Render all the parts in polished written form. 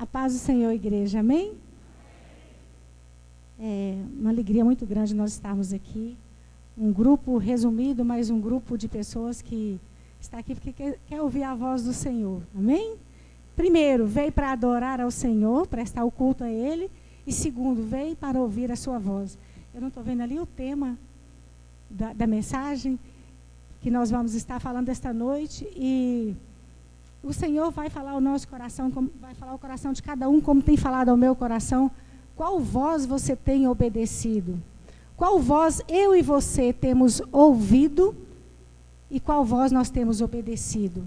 A paz do Senhor, igreja, amém? É uma alegria muito grande nós estarmos aqui. Um grupo resumido, mas um grupo de pessoas que está aqui porque quer ouvir a voz do Senhor, amém? Primeiro, veio para adorar ao Senhor, prestar o culto a Ele. E segundo, veio para ouvir a sua voz. Eu não estou vendo ali o tema da mensagem que nós vamos estar falando esta noite. E o Senhor vai falar ao nosso coração, vai falar ao coração de cada um, como tem falado ao meu coração. Qual voz você tem obedecido? Qual voz eu e você temos ouvido? E qual voz nós temos obedecido?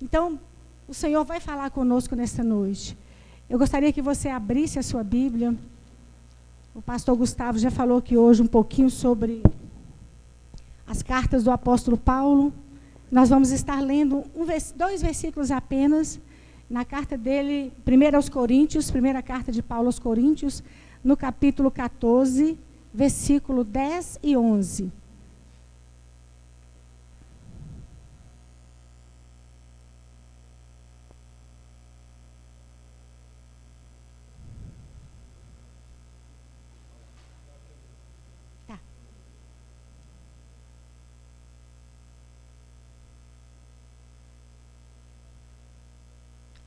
Então, o Senhor vai falar conosco nesta noite. Eu gostaria que você abrisse a sua Bíblia. O pastor Gustavo já falou aqui hoje um pouquinho sobre as cartas do apóstolo Paulo. Nós vamos estar lendo dois versículos apenas, na carta dele, 1 aos Coríntios, primeira carta de Paulo aos Coríntios, no capítulo 14, versículo 10 e 11.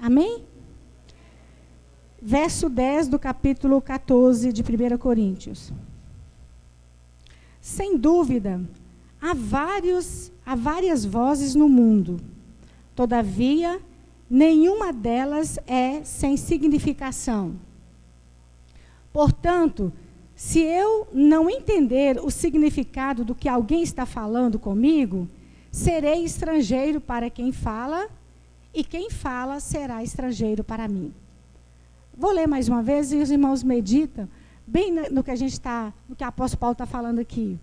Amém? Verso 10 do capítulo 14 de 1 Coríntios. Sem dúvida, há várias vozes no mundo. Todavia, nenhuma delas é sem significação. Portanto, se eu não entender o significado do que alguém está falando comigo, serei estrangeiro para quem fala, e quem fala será estrangeiro para mim. Vou ler mais uma vez e os irmãos meditam bem no que no que o apóstolo Paulo está falando aqui.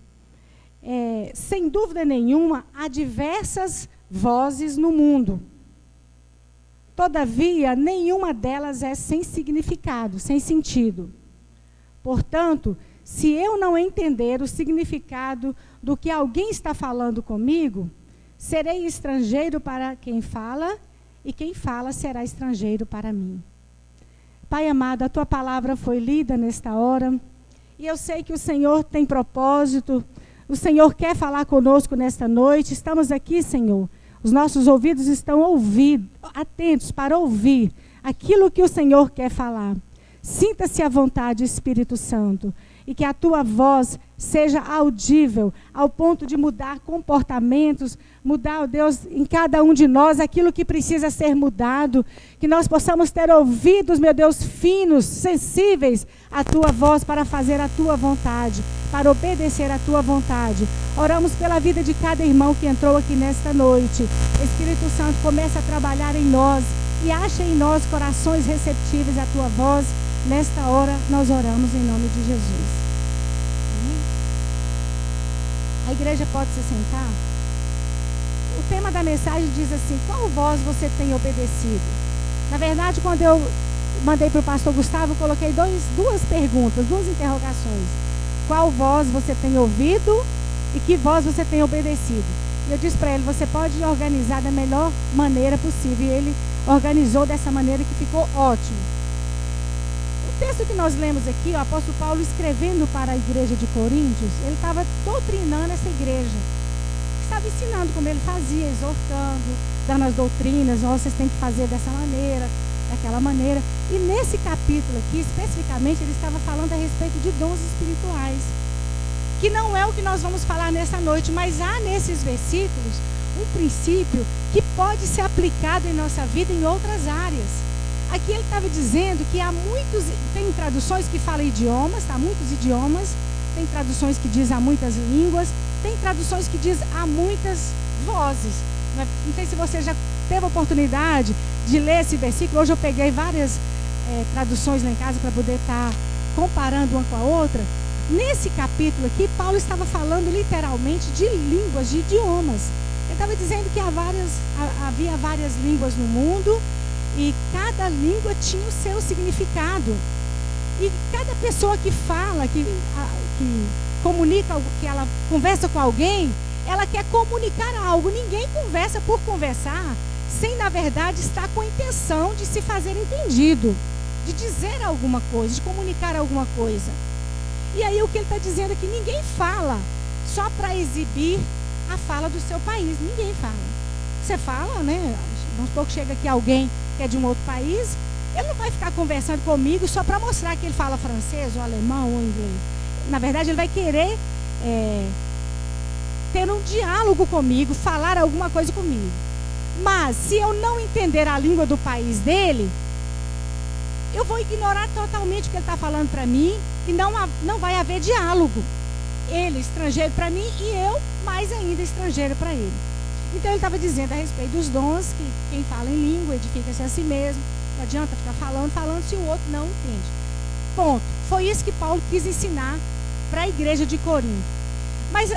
Sem dúvida nenhuma, há diversas vozes no mundo. Todavia, nenhuma delas é sem significado, sem sentido. Portanto, se eu não entender o significado do que alguém está falando comigo, serei estrangeiro para quem fala, e quem fala será estrangeiro para mim. Pai amado, a tua palavra foi lida nesta hora, e eu sei que o Senhor tem propósito, o Senhor quer falar conosco nesta noite. Estamos aqui, Senhor, os nossos ouvidos estão atentos para ouvir aquilo que o Senhor quer falar. Sinta-se à vontade, Espírito Santo, e que a tua voz seja audível ao ponto de mudar comportamentos, mudar, ó Deus, em cada um de nós aquilo que precisa ser mudado, que nós possamos ter ouvidos, meu Deus, finos, sensíveis à tua voz para fazer a tua vontade, para obedecer a tua vontade. Oramos pela vida de cada irmão que entrou aqui nesta noite. Espírito Santo, começa a trabalhar em nós e acha em nós corações receptíveis à tua voz. Nesta hora, nós oramos em nome de Jesus. Amém? A igreja pode se sentar? O tema da mensagem diz assim: qual voz você tem obedecido? Na verdade, quando eu mandei para o pastor Gustavo, eu coloquei duas perguntas, duas interrogações. Qual voz você tem ouvido e que voz você tem obedecido? E eu disse para ele: você pode organizar da melhor maneira possível. E ele organizou dessa maneira que ficou ótimo. O texto que nós lemos aqui, o apóstolo Paulo escrevendo para a igreja de Coríntios, ele estava doutrinando essa igreja. Estava ensinando como ele fazia, exortando, dando as doutrinas: ó, vocês têm que fazer dessa maneira, daquela maneira. E nesse capítulo aqui, especificamente, ele estava falando a respeito de dons espirituais, que não é o que nós vamos falar nessa noite, mas há nesses versículos um princípio que pode ser aplicado em nossa vida em outras áreas. Aqui ele estava dizendo que tem traduções que falam idiomas, tá? Muitos idiomas, tem traduções que dizem há muitas línguas, tem traduções que dizem há muitas vozes. Não sei se você já teve a oportunidade de ler esse versículo. Hoje eu peguei várias traduções lá em casa para poder estar comparando uma com a outra. Nesse capítulo aqui, Paulo estava falando literalmente de línguas, de idiomas. Ele estava dizendo que havia várias línguas no mundo, e cada língua tinha o seu significado. E cada pessoa que fala, que comunica, que ela conversa com alguém, ela quer comunicar algo. Ninguém conversa por conversar sem, na verdade, estar com a intenção de se fazer entendido, de dizer alguma coisa, de comunicar alguma coisa. E aí o que ele está dizendo é que ninguém fala só para exibir a fala do seu país. Ninguém fala. Você fala, né? Vamos supor que chega aqui alguém que é de um outro país, ele não vai ficar conversando comigo só para mostrar que ele fala francês, ou alemão, ou inglês. Na verdade, ele vai querer ter um diálogo comigo, falar alguma coisa comigo. Mas, se eu não entender a língua do país dele, eu vou ignorar totalmente o que ele está falando para mim e não vai haver diálogo. Ele estrangeiro para mim e eu, mais ainda, estrangeiro para ele. Então, ele estava dizendo a respeito dos dons, que quem fala em língua edifica-se a si mesmo. Não adianta ficar falando se o outro não entende. Ponto. Foi isso que Paulo quis ensinar para a igreja de Corinto. Mas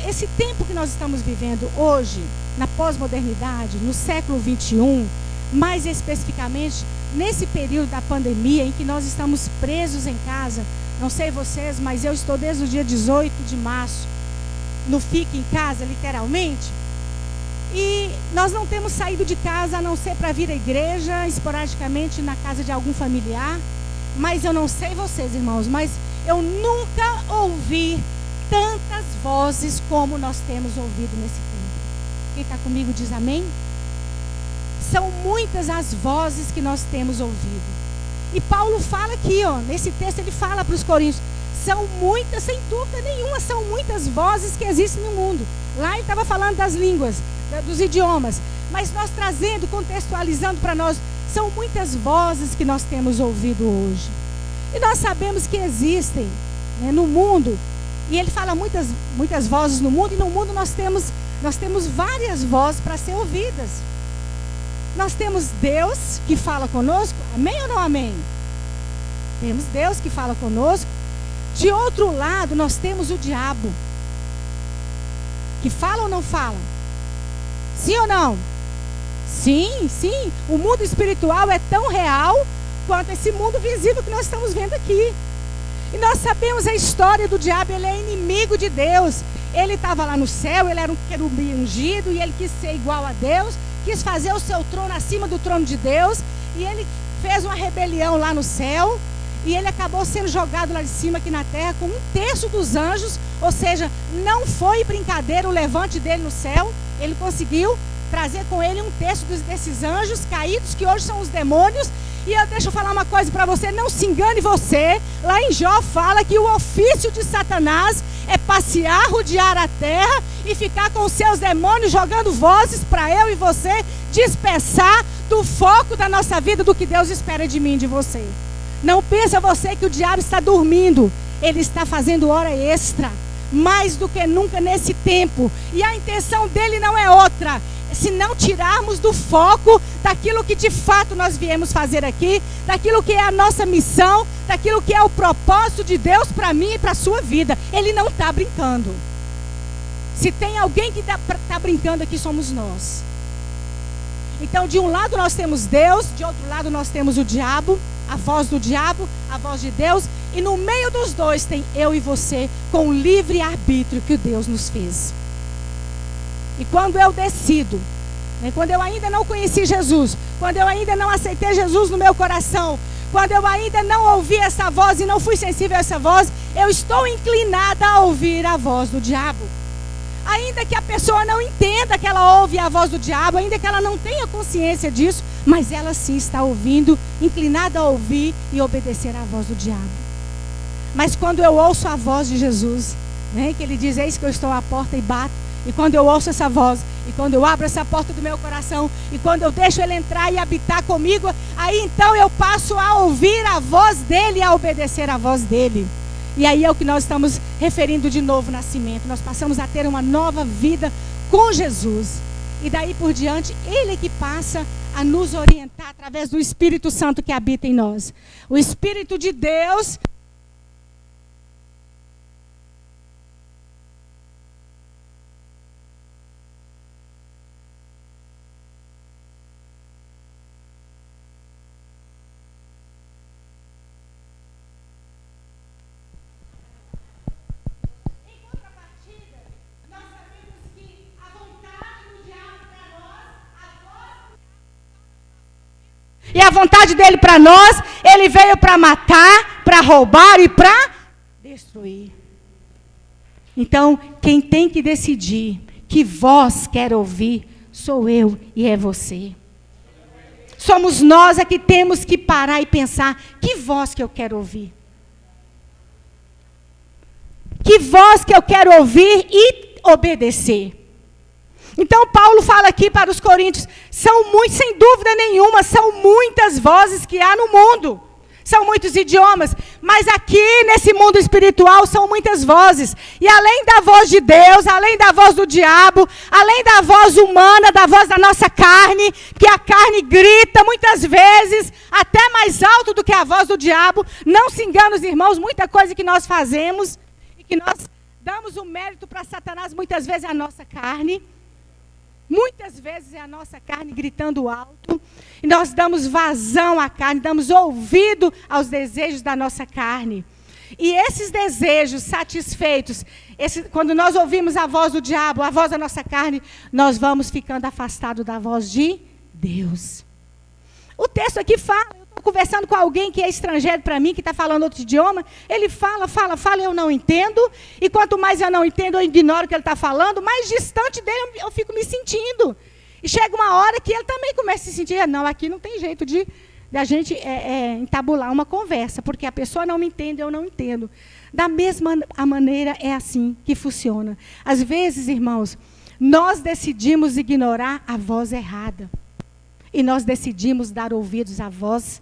esse tempo que nós estamos vivendo hoje, na pós-modernidade, no século 21, mais especificamente nesse período da pandemia em que nós estamos presos em casa, não sei vocês, mas eu estou desde o dia 18 de março no Fique em Casa, literalmente, e nós não temos saído de casa a não ser para vir à igreja, esporadicamente na casa de algum familiar. Mas eu não sei vocês, irmãos, mas eu nunca ouvi tantas vozes como nós temos ouvido nesse tempo. Quem está comigo diz amém? São muitas as vozes que nós temos ouvido. E Paulo fala aqui, nesse texto ele fala para os coríntios, são muitas, sem dúvida nenhuma, são muitas vozes que existem no mundo. Lá ele estava falando das línguas, dos idiomas, mas nós trazendo, contextualizando para nós, são muitas vozes que nós temos ouvido hoje. E nós sabemos que existem, né, no mundo, e ele fala muitas vozes no mundo, e no mundo nós temos várias vozes para ser ouvidas. Nós temos Deus que fala conosco, amém ou não amém? Temos Deus que fala conosco. De outro lado, nós temos o diabo, que fala ou não fala? Sim ou não? Sim, sim. O mundo espiritual é tão real quanto esse mundo visível que nós estamos vendo aqui. E nós sabemos a história do diabo, ele é inimigo de Deus. Ele estava lá no céu, ele era um querubim ungido e ele quis ser igual a Deus, quis fazer o seu trono acima do trono de Deus, e ele fez uma rebelião lá no céu, e ele acabou sendo jogado lá de cima aqui na terra com 1/3 dos anjos, ou seja, não foi brincadeira o levante dele no céu. Ele conseguiu trazer com ele 1/3 desses anjos caídos, que hoje são os demônios. E deixa eu falar uma coisa para você, não se engane você. Lá em Jó fala que o ofício de Satanás é passear, rodear a terra e ficar com os seus demônios jogando vozes para eu e você dispersar do foco da nossa vida, do que Deus espera de mim e de você. Não pensa você que o diabo está dormindo. Ele está fazendo hora extra, mais do que nunca nesse tempo. E a intenção dele não é outra, se não tirarmos do foco daquilo que de fato nós viemos fazer aqui, daquilo que é a nossa missão, daquilo que é o propósito de Deus para mim e para a sua vida. Ele não está brincando. Se tem alguém que está brincando aqui, somos nós. Então, de um lado nós temos Deus, de outro lado nós temos o diabo, a voz do diabo, a voz de Deus, e no meio dos dois tem eu e você, com o livre arbítrio que Deus nos fez. E quando eu decido, né, quando eu ainda não conheci Jesus, quando eu ainda não aceitei Jesus no meu coração, quando eu ainda não ouvi essa voz e não fui sensível a essa voz, eu estou inclinada a ouvir a voz do diabo. Ainda que a pessoa não entenda que ela ouve a voz do diabo, ainda que ela não tenha consciência disso, mas ela sim está ouvindo, inclinada a ouvir e obedecer à voz do diabo. Mas quando eu ouço a voz de Jesus, né, que ele diz, eis que eu estou à porta e bato, e quando eu ouço essa voz, e quando eu abro essa porta do meu coração, e quando eu deixo ele entrar e habitar comigo, aí então eu passo a ouvir a voz dele e a obedecer à voz dele. E aí é o que nós estamos referindo de novo nascimento. Nós passamos a ter uma nova vida com Jesus. E daí por diante, ele é que passa a nos orientar através do Espírito Santo que habita em nós. O Espírito de Deus... E a vontade dele para nós, ele veio para matar, para roubar e para destruir. Então, quem tem que decidir que voz quer ouvir, sou eu e é você. Somos nós que temos que parar e pensar, que voz que eu quero ouvir? Que voz que eu quero ouvir e obedecer? Então, Paulo fala aqui para os coríntios, são muitos, sem dúvida nenhuma, são muitas vozes que há no mundo. São muitos idiomas, mas aqui nesse mundo espiritual são muitas vozes. E além da voz de Deus, além da voz do diabo, além da voz humana, da voz da nossa carne, que a carne grita muitas vezes, até mais alto do que a voz do diabo. Não se enganem os irmãos, muita coisa que nós fazemos, e que nós damos o mérito para Satanás, muitas vezes é a nossa carne. Muitas vezes é a nossa carne gritando alto, e nós damos vazão à carne, damos ouvido aos desejos da nossa carne. E esses desejos satisfeitos, quando nós ouvimos a voz do diabo, a voz da nossa carne, nós vamos ficando afastados da voz de Deus. O texto aqui fala, eu estou conversando com alguém que é estrangeiro para mim, que está falando outro idioma, ele fala, eu não entendo, e quanto mais eu não entendo, eu ignoro o que ele está falando, mais distante dele eu fico me sentindo. E chega uma hora que ele também começa a se sentir, não, aqui não tem jeito de a gente entabular uma conversa, porque a pessoa não me entende, eu não entendo. Da mesma maneira é assim que funciona. Às vezes, irmãos, nós decidimos ignorar a voz errada. E nós decidimos dar ouvidos à voz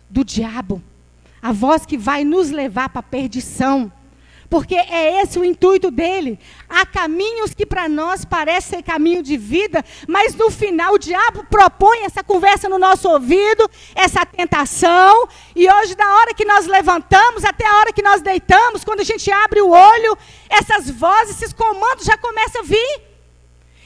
do diabo. A voz que vai nos levar para a perdição. Porque é esse o intuito dele. Há caminhos que para nós parecem ser caminho de vida, mas no final o diabo propõe essa conversa no nosso ouvido, essa tentação. E hoje, da hora que nós levantamos até a hora que nós deitamos, quando a gente abre o olho, essas vozes, esses comandos já começam a vir.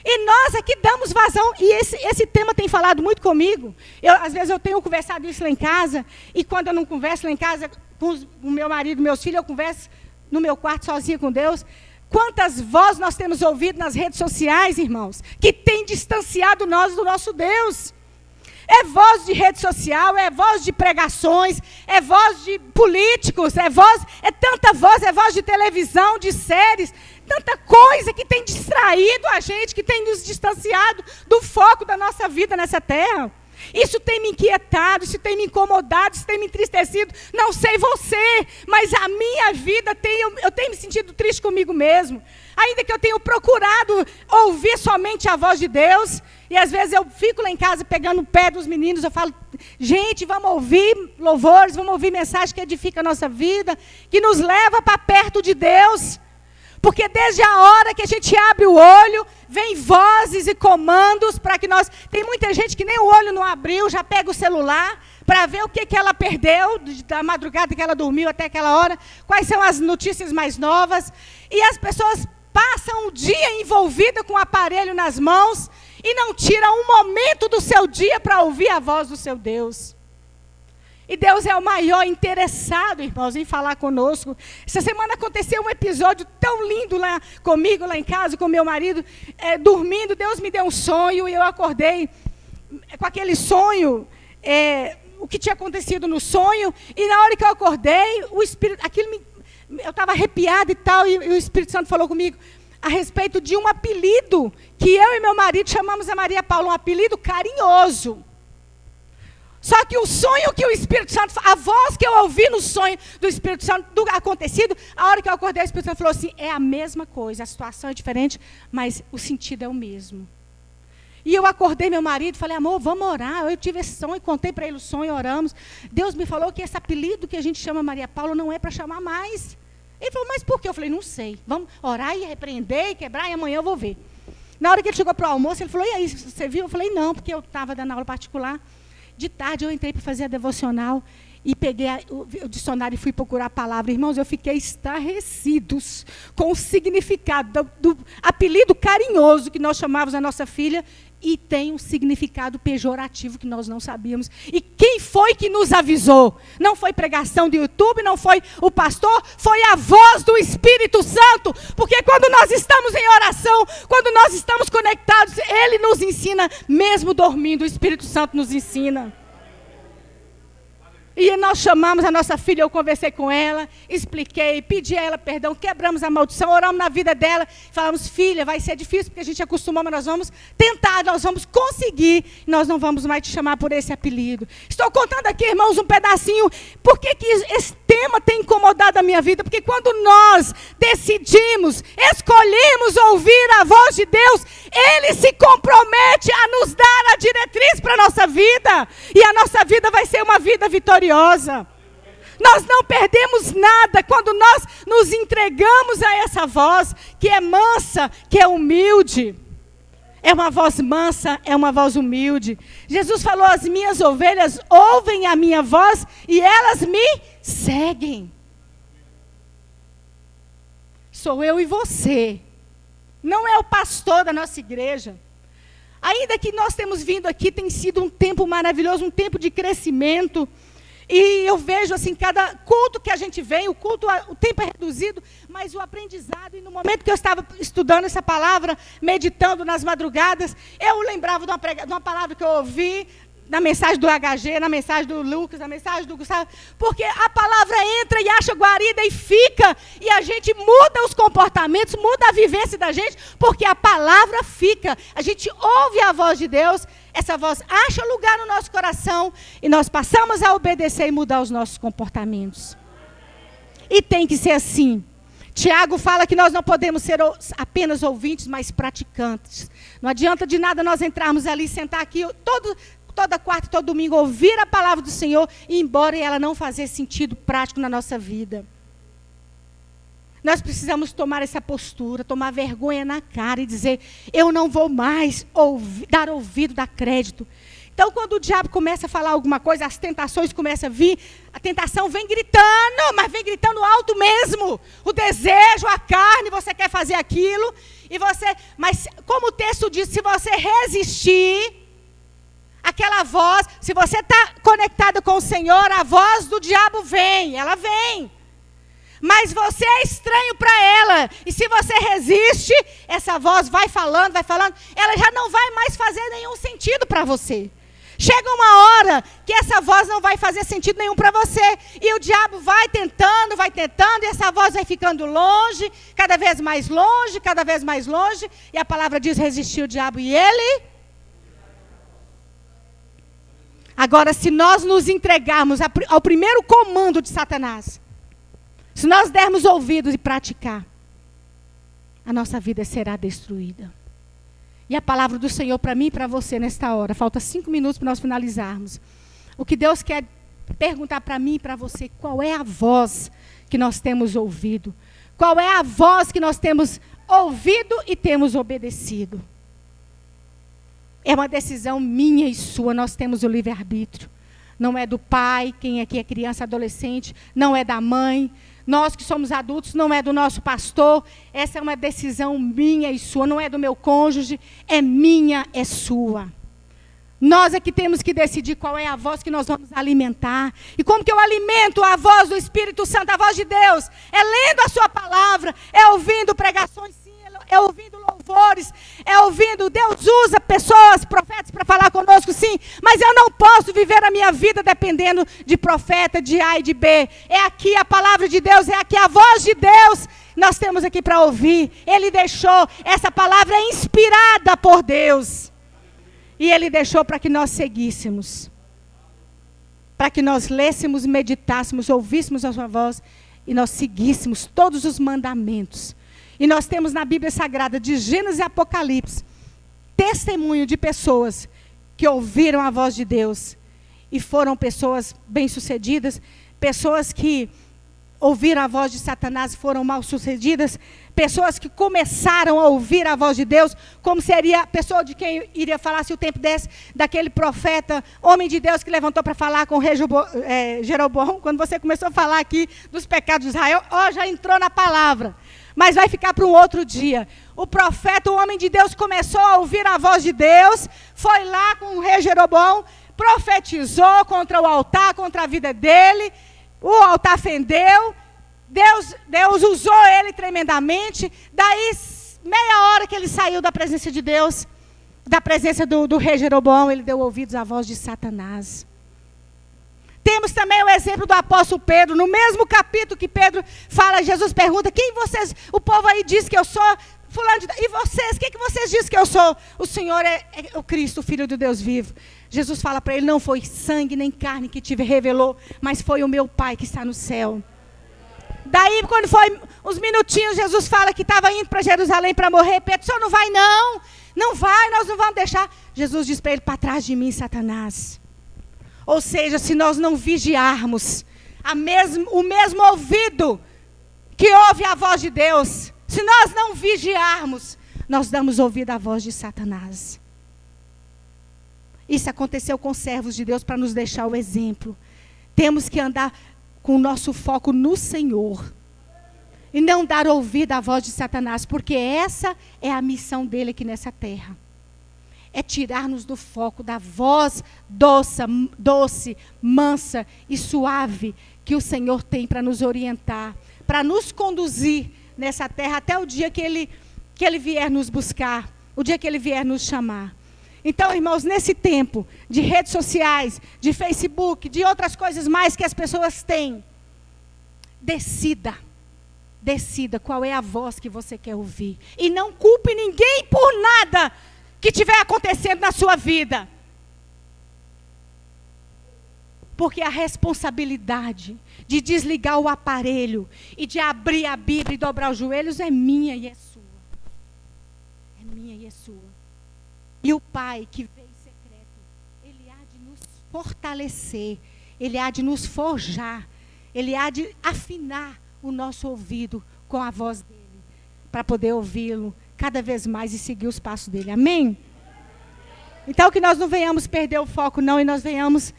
E nós aqui damos vazão, e esse tema tem falado muito comigo. Às vezes eu tenho conversado isso lá em casa, e quando eu não converso lá em casa com o meu marido, meus filhos, eu converso no meu quarto sozinha com Deus. Quantas vozes nós temos ouvido nas redes sociais, irmãos, que tem distanciado nós do nosso Deus. É voz de rede social, é voz de pregações, é voz de políticos, é tanta voz, é voz de televisão, de séries, tanta coisa que tem distraído a gente, que tem nos distanciado do foco da nossa vida nessa terra. Isso tem me inquietado, isso tem me incomodado, isso tem me entristecido. Não sei você, mas a minha vida eu tenho me sentido triste comigo mesmo. Ainda que eu tenha procurado ouvir somente a voz de Deus, e às vezes eu fico lá em casa pegando o pé dos meninos, eu falo, gente, vamos ouvir louvores, vamos ouvir mensagem que edifica a nossa vida, que nos leva para perto de Deus. Porque desde a hora que a gente abre o olho, vem vozes e comandos para que nós... Tem muita gente que nem o olho não abriu, já pega o celular para ver o que ela perdeu, da madrugada que ela dormiu até aquela hora, quais são as notícias mais novas. E as pessoas passam o dia envolvidas com o aparelho nas mãos e não tiram um momento do seu dia para ouvir a voz do seu Deus. E Deus é o maior interessado, irmãos, em falar conosco. Essa semana aconteceu um episódio tão lindo lá comigo, lá em casa, com meu marido, dormindo. Deus me deu um sonho e eu acordei com aquele sonho, o que tinha acontecido no sonho. E na hora que eu acordei, o Espírito, eu estava arrepiada e tal, e o Espírito Santo falou comigo a respeito de um apelido que eu e meu marido chamamos a Maria Paula, um apelido carinhoso. Só que o sonho que o Espírito Santo, a voz que eu ouvi no sonho do Espírito Santo, do acontecido, a hora que eu acordei, o Espírito Santo falou assim, é a mesma coisa, a situação é diferente, mas o sentido é o mesmo. E eu acordei meu marido, falei, amor, vamos orar. Eu tive esse sonho, contei para ele o sonho, oramos. Deus me falou que esse apelido que a gente chama Maria Paula não é para chamar mais. Ele falou, mas por quê? Eu falei, não sei, vamos orar e repreender e quebrar, e amanhã eu vou ver. Na hora que ele chegou para o almoço, ele falou, e aí, você viu? Eu falei, não, porque eu estava dando aula particular. De tarde eu entrei para fazer a devocional e peguei o dicionário e fui procurar a palavra. Irmãos, eu fiquei estarrecidos com o significado do apelido carinhoso que nós chamávamos a nossa filha, e tem um significado pejorativo que nós não sabíamos. E quem foi que nos avisou? Não foi pregação do YouTube, não foi o pastor, foi a voz do Espírito Santo. Porque quando nós estamos em oração, quando nós estamos conectados, Ele nos ensina, mesmo dormindo, o Espírito Santo nos ensina. E nós chamamos a nossa filha, eu conversei com ela, expliquei, pedi a ela perdão, quebramos a maldição, oramos na vida dela, falamos, filha, vai ser difícil, porque a gente acostumou, mas nós vamos tentar, nós vamos conseguir, nós não vamos mais te chamar por esse apelido. Estou contando aqui, irmãos, um pedacinho, por que esse tema tem incomodado a minha vida? Porque quando nós decidimos, escolhemos ouvir a voz de Deus, Ele se compromete a nos dar a diretriz para a nossa vida, e a nossa vida vai ser uma vida vitoriosa. Nós não perdemos nada quando nós nos entregamos a essa voz que é mansa, que é humilde. É uma voz mansa, é uma voz humilde. Jesus falou, as minhas ovelhas ouvem a minha voz e elas me seguem. Sou eu e você. Não é o pastor da nossa igreja. Ainda que nós temos vindo aqui, tem sido um tempo maravilhoso, um tempo de crescimento. E eu vejo assim, cada culto que a gente vem, o tempo é reduzido, mas o aprendizado, e no momento que eu estava estudando essa palavra, meditando nas madrugadas, eu lembrava de uma palavra que eu ouvi, na mensagem do HG, na mensagem do Lucas, na mensagem do Gustavo, porque a palavra entra e acha guarida e fica, e a gente muda os comportamentos, muda a vivência da gente, porque a palavra fica, a gente ouve a voz de Deus, essa voz acha lugar no nosso coração, e nós passamos a obedecer e mudar os nossos comportamentos. E tem que ser assim. Tiago fala que nós não podemos ser apenas ouvintes, mas praticantes. Não adianta de nada nós entrarmos ali, sentar aqui, toda quarta e todo domingo, ouvir a palavra do Senhor, e ir embora e ela não fazer sentido prático na nossa vida. Nós precisamos tomar essa postura, tomar vergonha na cara e dizer, eu não vou mais dar ouvido, dar crédito. Então, quando o diabo começa a falar alguma coisa, as tentações começam a vir, a tentação vem gritando, mas vem gritando alto mesmo. O desejo, a carne, você quer fazer aquilo, mas como o texto diz, se você resistir, aquela voz, se você está conectado com o Senhor, a voz do diabo vem, ela vem. Mas você é estranho para ela. E se você resiste, essa voz vai falando, ela já não vai mais fazer nenhum sentido para você. Chega uma hora que essa voz não vai fazer sentido nenhum para você. E o diabo vai tentando, e essa voz vai ficando longe, cada vez mais longe, cada vez mais longe. E a palavra diz, resistir o diabo e ele... Agora, se nós nos entregarmos ao primeiro comando de Satanás, se nós dermos ouvidos e praticar, a nossa vida será destruída. E a palavra do Senhor para mim e para você nesta hora, falta 5 minutos para nós finalizarmos. O que Deus quer perguntar para mim e para você, qual é a voz que nós temos ouvido? Qual é a voz que nós temos ouvido e temos obedecido? É uma decisão minha e sua, nós temos o livre-arbítrio. Não é do pai, quem aqui é criança, adolescente, não é da mãe. Nós que somos adultos, não é do nosso pastor. Essa é uma decisão minha e sua, não é do meu cônjuge, é minha, é sua. Nós é que temos que decidir qual é a voz que nós vamos alimentar. E como que eu alimento a voz do Espírito Santo, a voz de Deus? É lendo a sua palavra, é ouvindo pregações, sim, é ouvindo louvores, é ouvindo, Deus usa pessoas, profetas para falar conosco, sim, mas eu não posso viver a minha vida dependendo de profeta, de A e de B. É aqui a palavra de Deus, é aqui a voz de Deus, nós temos aqui para ouvir. Ele deixou, essa palavra é inspirada por Deus, e Ele deixou para que nós seguíssemos, para que nós lêssemos, meditássemos, ouvíssemos a sua voz, e nós seguíssemos todos os mandamentos. E nós temos na Bíblia Sagrada, de Gênesis e Apocalipse, testemunho de pessoas que ouviram a voz de Deus e foram pessoas bem-sucedidas, pessoas que ouviram a voz de Satanás e foram mal-sucedidas, pessoas que começaram a ouvir a voz de Deus, como seria a pessoa de quem iria falar se o tempo desse, daquele profeta, homem de Deus que levantou para falar com o rei Jeroboão, quando você começou a falar aqui dos pecados de Israel, já entrou na palavra. Mas vai ficar para um outro dia. O profeta, o homem de Deus, começou a ouvir a voz de Deus, foi lá com o rei Jeroboão, profetizou contra o altar, contra a vida dele, o altar fendeu, Deus usou ele tremendamente, daí meia hora que ele saiu da presença de Deus, da presença do rei Jeroboão, ele deu ouvidos à voz de Satanás. Temos também o exemplo do apóstolo Pedro, no mesmo capítulo que Pedro fala, Jesus pergunta, quem vocês, o povo aí diz que eu sou, fulano de, e vocês, quem que vocês dizem que eu sou? O Senhor é o Cristo, o Filho do Deus vivo. Jesus fala para ele, não foi sangue nem carne que te revelou, mas foi o meu Pai que está no céu. Daí, quando foi uns minutinhos, Jesus fala que estava indo para Jerusalém para morrer. Pedro, o senhor não vai não, não vai, nós não vamos deixar. Jesus diz para ele, para trás de mim, Satanás. Ou seja, se nós não vigiarmos, o mesmo ouvido que ouve a voz de Deus, se nós não vigiarmos, nós damos ouvido à voz de Satanás. Isso aconteceu com os servos de Deus para nos deixar o exemplo. Temos que andar com o nosso foco no Senhor. E não dar ouvido à voz de Satanás, porque essa é a missão dele aqui nessa terra. É tirar-nos do foco da voz doce, mansa e suave que o Senhor tem para nos orientar, para nos conduzir nessa terra até o dia que ele vier nos buscar, o dia que ele vier nos chamar. Então, irmãos, nesse tempo de redes sociais, de Facebook, de outras coisas mais que as pessoas têm, decida qual é a voz que você quer ouvir. E não culpe ninguém por nada que estiver acontecendo na sua vida. Porque a responsabilidade de desligar o aparelho e de abrir a Bíblia e dobrar os joelhos é minha e é sua. É minha e é sua. E o Pai que vê em secreto, Ele há de nos fortalecer, Ele há de nos forjar, Ele há de afinar o nosso ouvido com a voz dEle, para poder ouvi-lo cada vez mais e seguir os passos dEle. Amém? Então que nós não venhamos perder o foco não, e nós venhamos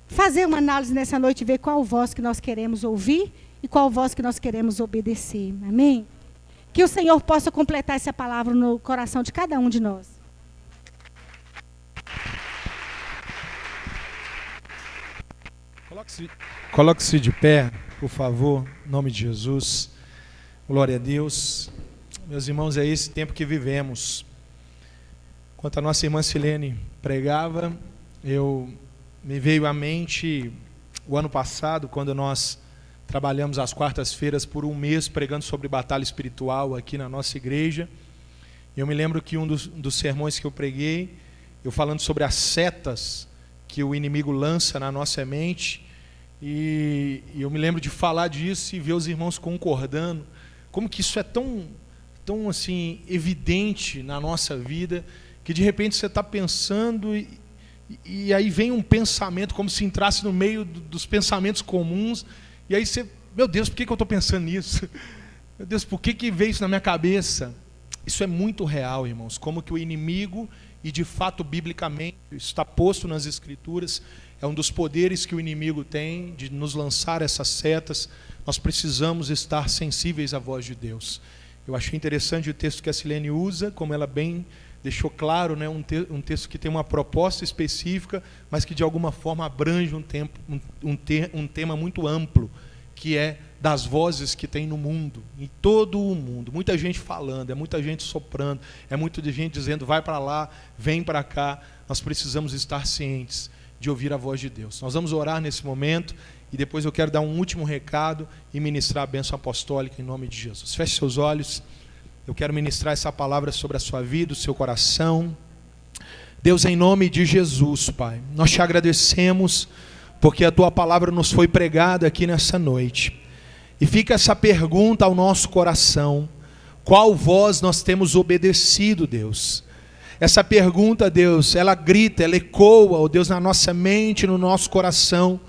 fazer uma análise nessa noite e ver qual voz que nós queremos ouvir e qual voz que nós queremos obedecer. Amém? Que o Senhor possa completar essa palavra no coração de cada um de nós. Coloque-se de pé, por favor, em nome de Jesus. Glória a Deus. Meus irmãos, é esse tempo que vivemos. Enquanto a nossa irmã Silene pregava, me veio à mente o ano passado, quando nós trabalhamos às quartas-feiras por um mês pregando sobre batalha espiritual aqui na nossa igreja. Eu me lembro que um dos sermões que eu preguei, eu falando sobre as setas que o inimigo lança na nossa mente, e eu me lembro de falar disso e ver os irmãos concordando, como que isso é tão assim, evidente na nossa vida, que de repente você está pensando e aí vem um pensamento, como se entrasse no meio dos pensamentos comuns, e aí você, meu Deus, por que eu estou pensando nisso? Meu Deus, por que veio isso na minha cabeça? Isso é muito real, irmãos, como que o inimigo, e de fato biblicamente está posto nas Escrituras, é um dos poderes que o inimigo tem de nos lançar essas setas. Nós precisamos estar sensíveis à voz de Deus. Eu achei interessante o texto que a Silene usa, como ela bem deixou claro, né, um texto que tem uma proposta específica, mas que de alguma forma abrange um tema muito amplo, que é das vozes que tem no mundo, em todo o mundo. Muita gente falando, é muita gente soprando, é muita gente dizendo, vai para lá, vem para cá. Nós precisamos estar cientes de ouvir a voz de Deus. Nós vamos orar nesse momento, e depois eu quero dar um último recado e ministrar a bênção apostólica em nome de Jesus. Feche seus olhos. Eu quero ministrar essa palavra sobre a sua vida, o seu coração. Deus, em nome de Jesus, Pai, nós te agradecemos porque a Tua palavra nos foi pregada aqui nessa noite. E fica essa pergunta ao nosso coração: qual voz nós temos obedecido, Deus? Essa pergunta, Deus, ela grita, ela ecoa, ó Deus, na nossa mente, no nosso coração.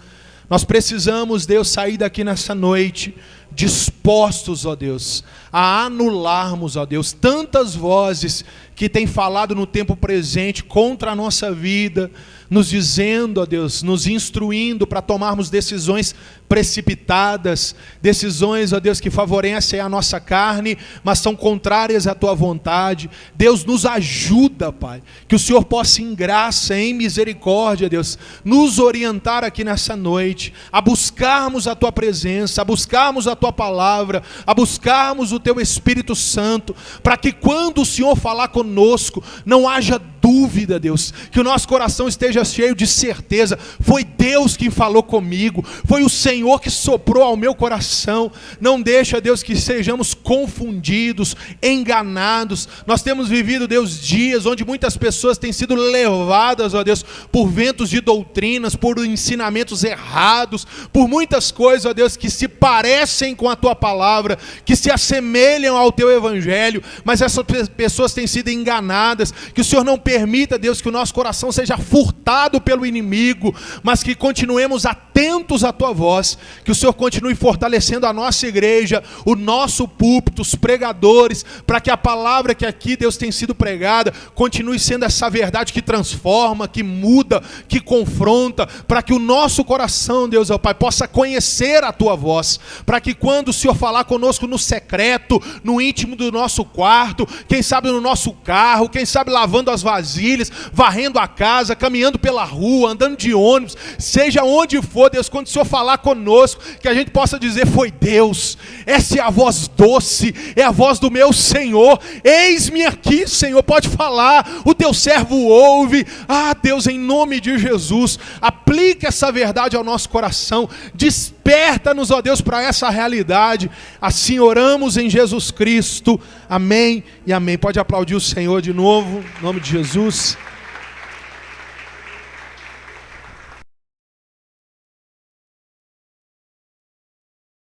Nós precisamos, Deus, sair daqui nessa noite dispostos, ó Deus, a anularmos, ó Deus, tantas vozes que têm falado no tempo presente contra a nossa vida, nos dizendo, ó Deus, nos instruindo para tomarmos decisões precipitadas, decisões, ó Deus, que favorecem a nossa carne, mas são contrárias à Tua vontade. Deus, nos ajuda, Pai, que o Senhor possa em graça, em misericórdia, Deus, nos orientar aqui nessa noite, a buscarmos a Tua presença, a buscarmos a Tua palavra, a buscarmos o Teu Espírito Santo, para que quando o Senhor falar conosco, não haja dúvida, dúvida, Deus, que o nosso coração esteja cheio de certeza. Foi Deus quem falou comigo, foi o Senhor que soprou ao meu coração. Não deixa, Deus, que sejamos confundidos, enganados. Nós temos vivido, Deus, dias onde muitas pessoas têm sido levadas, ó Deus, por ventos de doutrinas, por ensinamentos errados, por muitas coisas, ó Deus, que se parecem com a Tua palavra, que se assemelham ao Teu Evangelho, mas essas pessoas têm sido enganadas. Que o Senhor não permita, Deus, que o nosso coração seja furtado pelo inimigo, mas que continuemos atentos à Tua voz, que o Senhor continue fortalecendo a nossa igreja, o nosso púlpito, os pregadores, para que a palavra que aqui, Deus, tem sido pregada, continue sendo essa verdade que transforma, que muda, que confronta, para que o nosso coração, Deus, ó Pai, possa conhecer a Tua voz, para que quando o Senhor falar conosco no secreto, no íntimo do nosso quarto, quem sabe no nosso carro, quem sabe lavando as vasilhas, varrendo a casa, caminhando pela rua, andando de ônibus, seja onde for, Deus, quando o Senhor falar conosco, que a gente possa dizer: foi Deus, essa é a voz doce, é a voz do meu Senhor, eis-me aqui, Senhor, pode falar, o Teu servo ouve. Deus, em nome de Jesus, aplica essa verdade ao nosso coração, desperta-nos, ó Deus, para essa realidade. Assim oramos em Jesus Cristo, amém e amém. Pode aplaudir o Senhor de novo, em nome de Jesus.